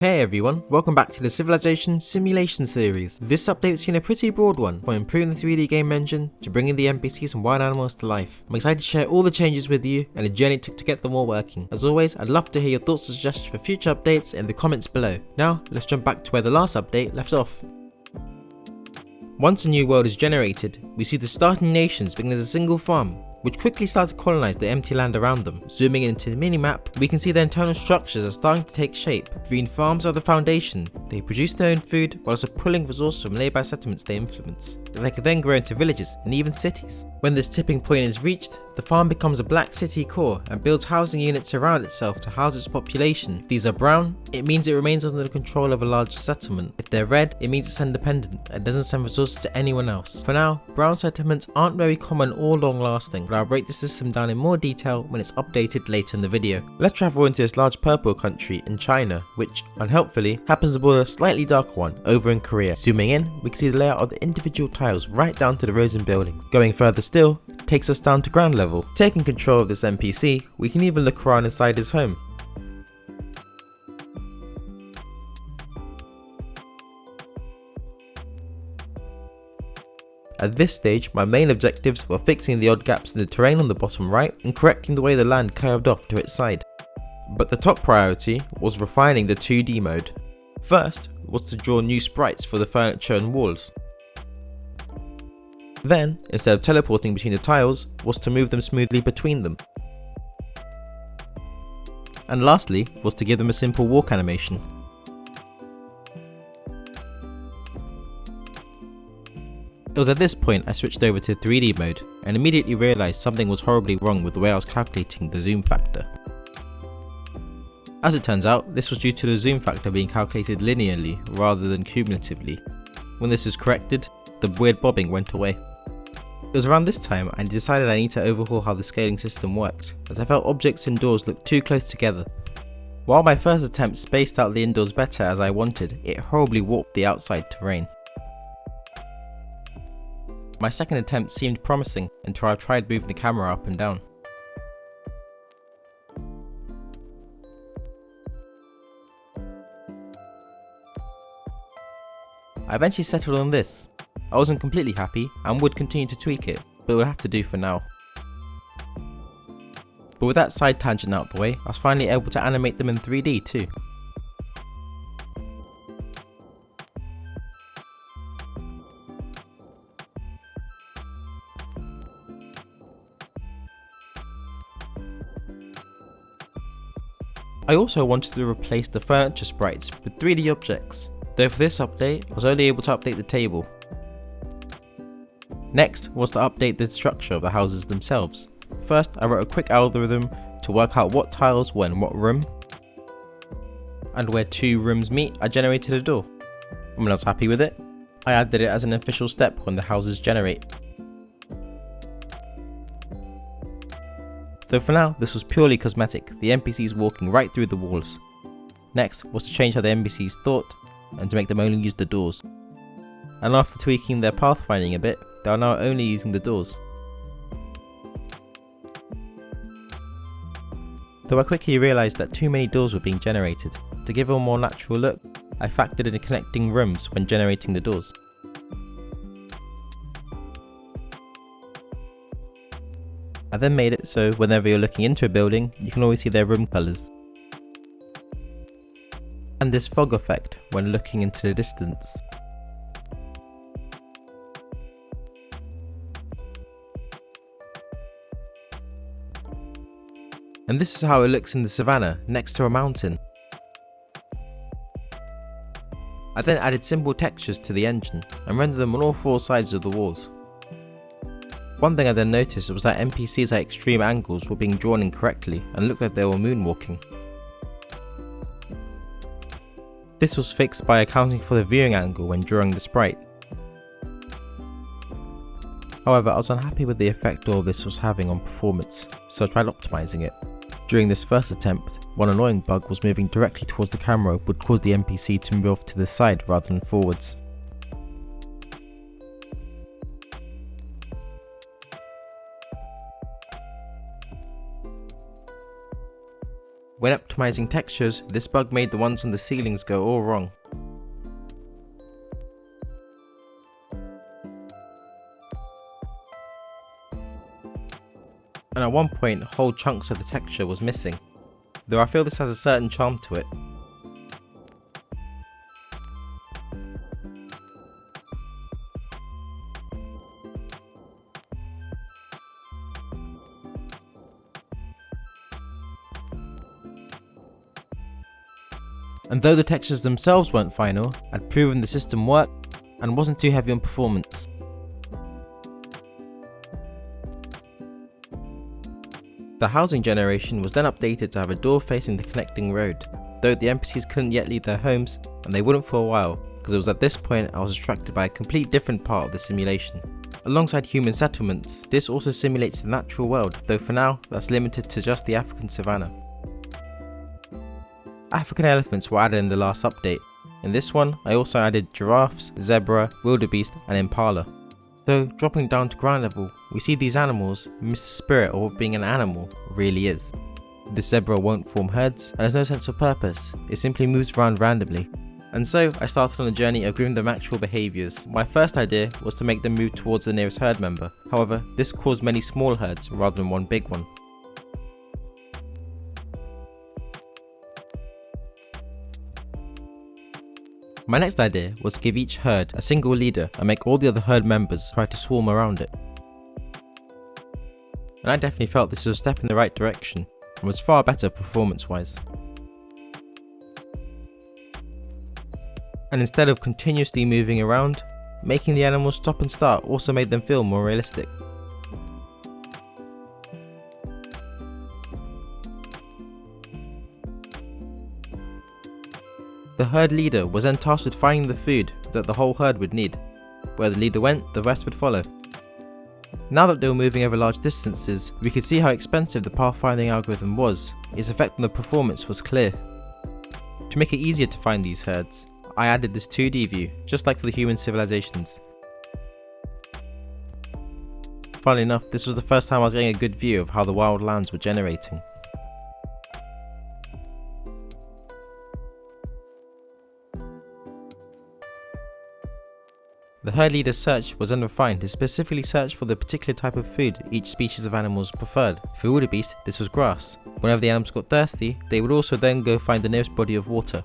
Hey everyone, welcome back to the Civilization Simulation series. This update's been a pretty broad one, from improving the 3D game engine to bringing the NPCs and wild animals to life. I'm excited to share all the changes with you and the journey it took to get them all working. As always, I'd love to hear your thoughts and suggestions for future updates in the comments below. Now, let's jump back to where the last update left off. Once a new world is generated, we see the starting nations begin as a single farm, which quickly start to colonize the empty land around them. Zooming into the minimap, we can see their internal structures are starting to take shape. Green farms are the foundation. They produce their own food while also pulling resources from nearby settlements they influence. They can then grow into villages and even cities. When this tipping point is reached, the farm becomes a black city core and builds housing units around itself to house its population. If these are brown, it means it remains under the control of a large settlement. If they're red, it means it's independent and doesn't send resources to anyone else. For now, brown settlements aren't very common or long lasting, but I'll break the system down in more detail when it's updated later in the video. Let's travel into this large purple country in China, which, unhelpfully, happens to border a slightly darker one over in Korea. Zooming in, we can see the layout of the individual tiles right down to the roads and buildings. Going further still, takes us down to ground level. Taking control of this NPC, we can even look around inside his home. At this stage, my main objectives were fixing the odd gaps in the terrain on the bottom right and correcting the way the land curved off to its side. But the top priority was refining the 2D mode. First was to draw new sprites for the furniture and walls. Then, instead of teleporting between the tiles, was to move them smoothly between them. And lastly, was to give them a simple walk animation. It was at this point I switched over to 3D mode and immediately realised something was horribly wrong with the way I was calculating the zoom factor. As it turns out, this was due to the zoom factor being calculated linearly rather than cumulatively. When this was corrected, the weird bobbing went away. It was around this time I decided I need to overhaul how the scaling system worked, as I felt objects indoors looked too close together. While my first attempt spaced out the indoors better as I wanted, it horribly warped the outside terrain. My second attempt seemed promising until I tried moving the camera up and down. I eventually settled on this. I wasn't completely happy and would continue to tweak it, but it would have to do for now. But with that side tangent out the way, I was finally able to animate them in 3D too. I also wanted to replace the furniture sprites with 3D objects, though for this update I was only able to update the table. Next was to update the structure of the houses themselves. First, I wrote a quick algorithm to work out what tiles were in what room, and where two rooms meet, I generated a door. And when I was happy with it, I added it as an official step when the houses generate. Though for now, this was purely cosmetic, the NPCs walking right through the walls. Next was to change how the NPCs thought, and to make them only use the doors. And after tweaking their pathfinding a bit, they are now only using the doors. Though I quickly realised that too many doors were being generated, to give a more natural look, I factored in connecting rooms when generating the doors. I then made it so whenever you're looking into a building, you can always see their room colours. And this fog effect when looking into the distance. And this is how it looks in the savannah, next to a mountain. I then added simple textures to the engine, and rendered them on all four sides of the walls. One thing I then noticed was that NPCs at extreme angles were being drawn incorrectly, and looked like they were moonwalking. This was fixed by accounting for the viewing angle when drawing the sprite. However, I was unhappy with the effect all this was having on performance, so I tried optimizing it. During this first attempt, one annoying bug was moving directly towards the camera would cause the NPC to move off to the side rather than forwards. When optimizing textures, this bug made the ones on the ceilings go all wrong. And at one point, whole chunks of the texture was missing, though I feel this has a certain charm to it. And though the textures themselves weren't final, I'd proven the system worked and wasn't too heavy on performance. The housing generation was then updated to have a door facing the connecting road, though the NPCs couldn't yet leave their homes, and they wouldn't for a while, because it was at this point I was distracted by a complete different part of the simulation. Alongside human settlements, this also simulates the natural world, though for now that's limited to just the African savanna. African elephants were added in the last update. In this one, I also added giraffes, zebra, wildebeest and impala. Though dropping down to ground level, we see these animals miss the spirit of what being an animal really is. The zebra won't form herds and has no sense of purpose, it simply moves around randomly. And so I started on the journey of giving them actual behaviours. My first idea was to make them move towards the nearest herd member, however this caused many small herds rather than one big one. My next idea was to give each herd a single leader and make all the other herd members try to swarm around it. And I definitely felt this was a step in the right direction and was far better performance wise. And instead of continuously moving around, making the animals stop and start also made them feel more realistic. The herd leader was then tasked with finding the food that the whole herd would need. Where the leader went, the rest would follow. Now that they were moving over large distances, we could see how expensive the pathfinding algorithm was. Its effect on the performance was clear. To make it easier to find these herds, I added this 2D view, just like for the human civilizations. Funnily enough, this was the first time I was getting a good view of how the wild lands were generating. The herd leader's search was then refined to specifically search for the particular type of food each species of animals preferred. For wildebeest, this was grass. Whenever the animals got thirsty, they would also then go find the nearest body of water.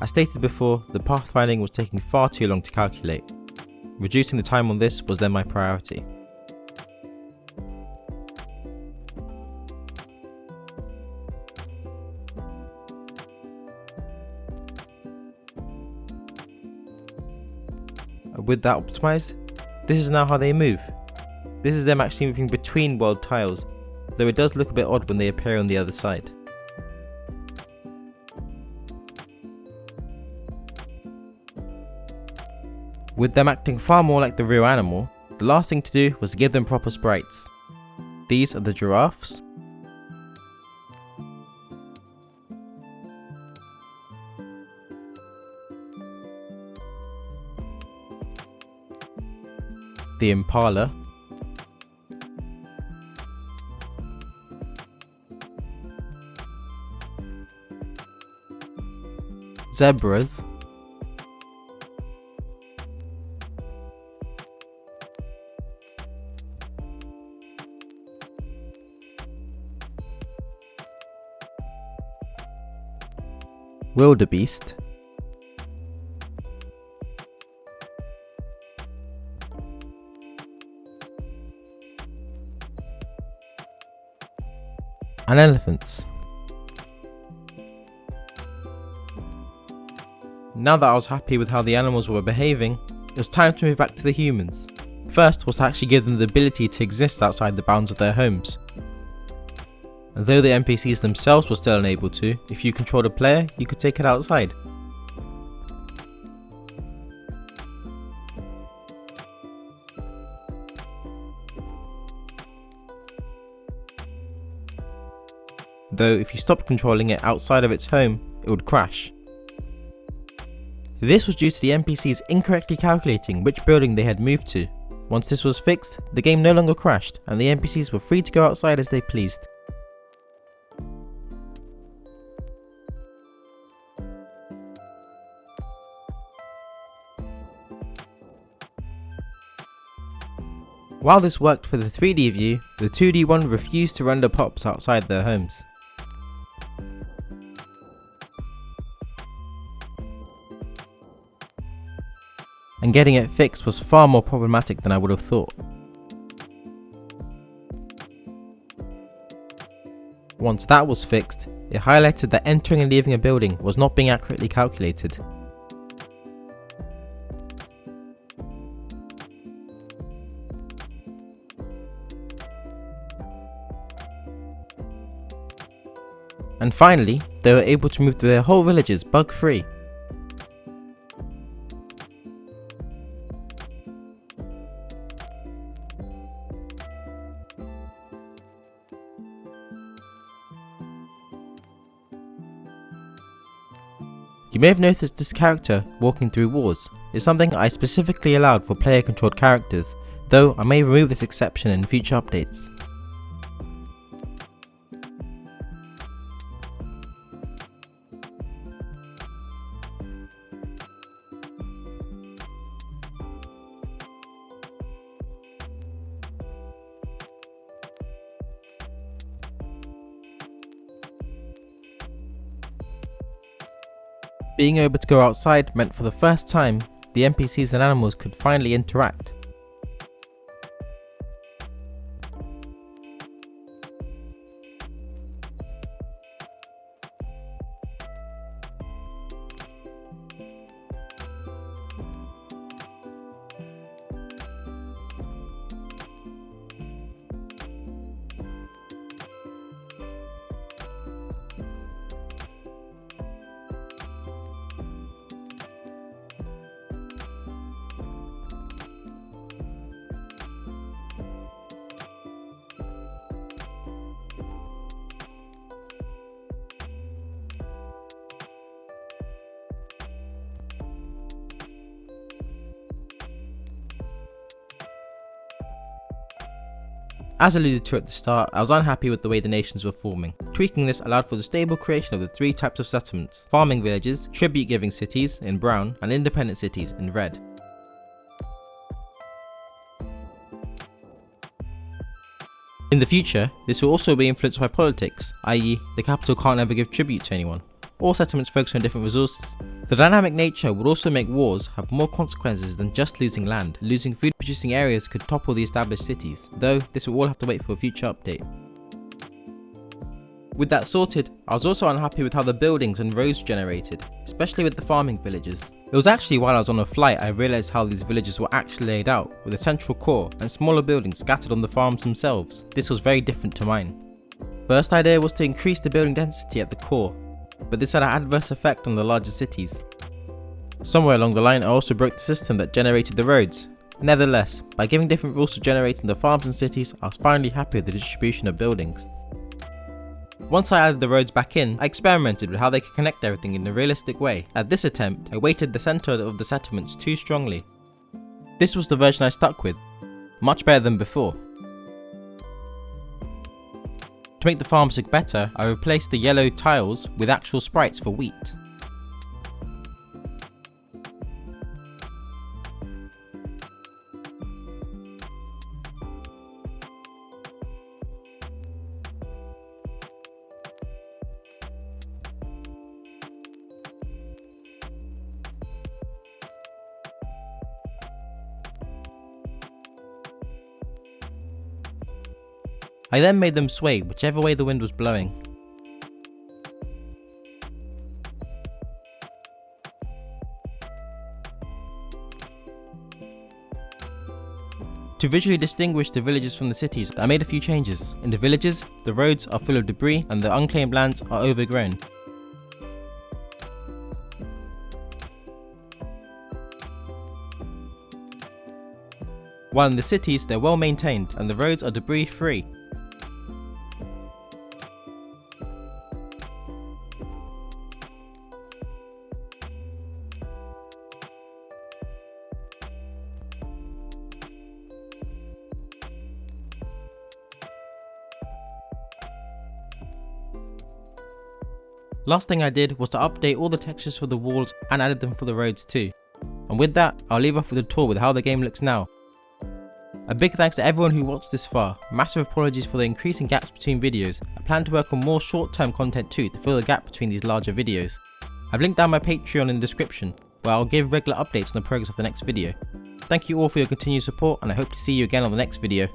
As stated before, the pathfinding was taking far too long to calculate. Reducing the time on this was then my priority. With that optimized, this is now how they move. This is them actually moving between world tiles, though it does look a bit odd when they appear on the other side. With them acting far more like the real animal, the last thing to do was give them proper sprites. These are the giraffes, the impala, zebras, wildebeest, and elephants. Now that I was happy with how the animals were behaving, it was time to move back to the humans. First was to actually give them the ability to exist outside the bounds of their homes. And though the NPCs themselves were still unable to, if you controlled a player, you could take it outside. Though if you stopped controlling it outside of its home, it would crash. This was due to the NPCs incorrectly calculating which building they had moved to. Once this was fixed, the game no longer crashed and the NPCs were free to go outside as they pleased. While this worked for the 3D view, the 2D one refused to render pops outside their homes. And getting it fixed was far more problematic than I would have thought. Once that was fixed, it highlighted that entering and leaving a building was not being accurately calculated. And finally, they were able to move to their whole villages bug-free. You may have noticed this character walking through walls is something I specifically allowed for player controlled characters, though I may remove this exception in future updates. Being able to go outside meant for the first time, the NPCs and animals could finally interact. As alluded to at the start, I was unhappy with the way the nations were forming. Tweaking this allowed for the stable creation of the three types of settlements: farming villages, tribute giving cities in brown, and independent cities in red. In the future, this will also be influenced by politics, i.e. the capital can't ever give tribute to anyone. All settlements focus on different resources. The dynamic nature would also make wars have more consequences than just losing land. Losing food producing areas could topple the established cities, though this will all have to wait for a future update. With that sorted, I was also unhappy with how the buildings and roads generated, especially with the farming villages. It was actually while I was on a flight I realised how these villages were actually laid out, with a central core and smaller buildings scattered on the farms themselves. This was very different to mine. First idea was to increase the building density at the core, but this had an adverse effect on the larger cities. Somewhere along the line I also broke the system that generated the roads. Nevertheless, by giving different rules to generating the farms and cities, I was finally happy with the distribution of buildings. Once I added the roads back in, I experimented with how they could connect everything in a realistic way. At this attempt, I weighted the centre of the settlements too strongly. This was the version I stuck with, much better than before. To make the farms look better, I replaced the yellow tiles with actual sprites for wheat. I then made them sway whichever way the wind was blowing. To visually distinguish the villages from the cities, I made a few changes. In the villages, the roads are full of debris and the unclaimed lands are overgrown. While in the cities, they're well maintained and the roads are debris free. Last thing I did was to update all the textures for the walls and added them for the roads too. And with that, I'll leave off with a tour with how the game looks now. A big thanks to everyone who watched this far. Massive apologies for the increasing gaps between videos. I plan to work on more short-term content too to fill the gap between these larger videos. I've linked down my Patreon in the description, where I'll give regular updates on the progress of the next video. Thank you all for your continued support, and I hope to see you again on the next video.